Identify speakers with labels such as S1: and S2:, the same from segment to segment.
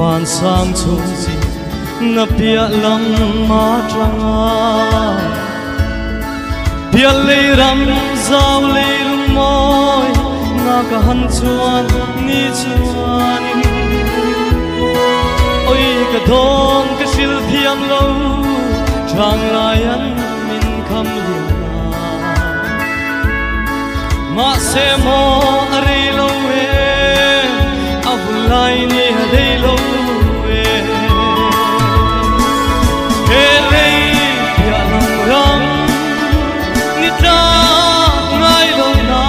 S1: khoan sang chung gì na bia lam ma tranga bia lei ram zau lei lung moi na ka han chuan ni chuan oi ka thong ka sil thiam lo chang lai an min kham lian ma se mo ari lo we avulai ni dei lo we he lei ya lam ram ni ta ngai lo na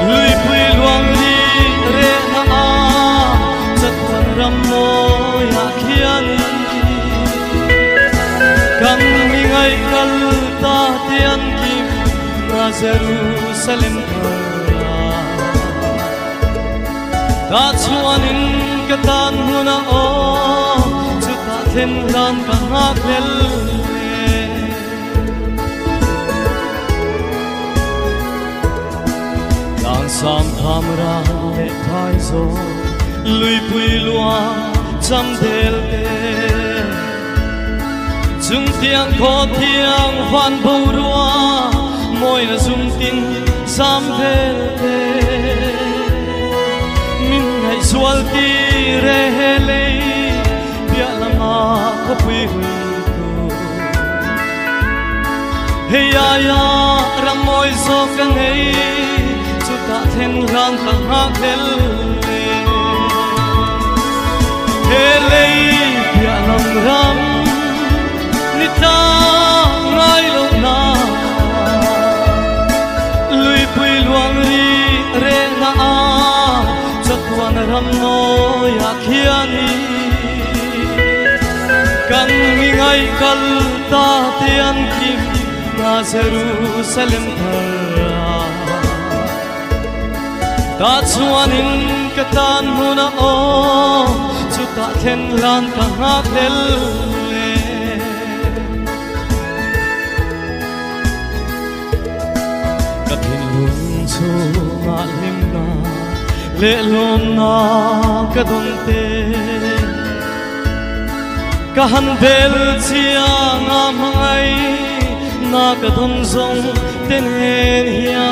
S1: lui pui luang ni re na a chat tan ram mo ya khian kan mi ngai kal ta tian kim na Jerusalem ta chuanin ka tan huna o chu ta then ran ka ngak lel lang sam tham ra le thai zo lui pui lua cham del te chung tiang kho tiang phan bu rua moi na zum tin sam del te min ngày sual ti re hele bia lama ko pui hui tu he ya ram moi so ka nei chu ta then ran ta ha khel hele bia lam ram ni ta ngai lo na lui pui luang ri re na a tuan ram no ya khiani kan mi ngai kal ta tian kim na Jerusalem thara ta chuanin ka tan huna o chu ta then lan ka ngak del le ka thin lung chu ma lim na le lom na ka don te ka han del chiang a mangai na ka don zong ten hen hia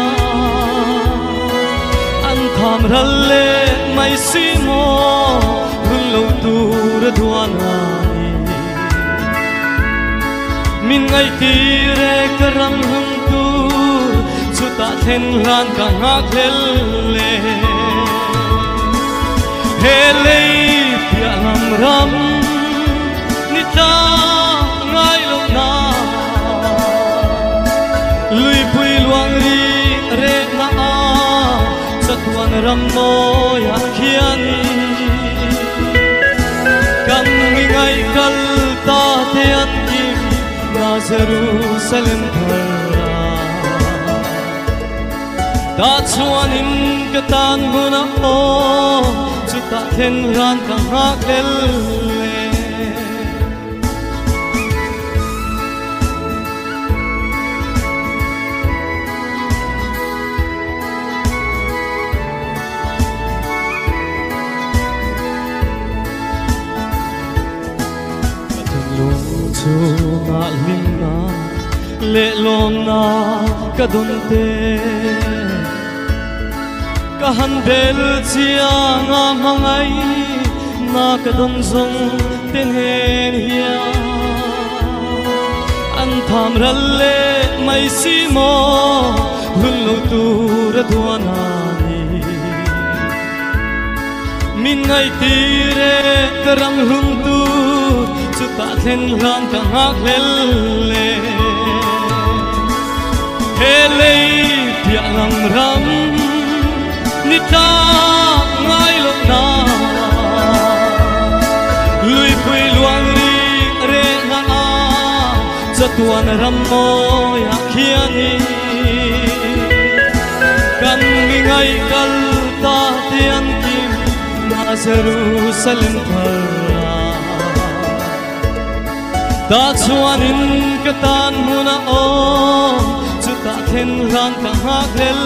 S1: an tham ral le mai si mo hun lo tu ra duan ai min ngai ti re ka ram hum tu chu ta then lan ka ngak lel le he lei pia lam ram ni ta ngai lo na lui pui luang ri re na a chatuan ram mo ya khiani kan mi ngai kal ta te an kim na Jerusalem thara ta chuanin ka tan huna o chu ta then ran ka ngak lel le ka then lu chu na lim na le lom na ka don te ka han del chiang a mangai na ka don zong ten hen hia an tham ral le mai si mo hun lo tu ra duan ani min ngai ti re ka ram hum tu chu ta then lan ka ngak lel le he lei pia lam ram ni ta ngai lo na lui pui luang ri re na a chatuan ram mo ya khiani kan mi ngai kal ta tian kim na Jerusalem thara ta chuanin ka tan huna o chu ta then ran ka ngak lel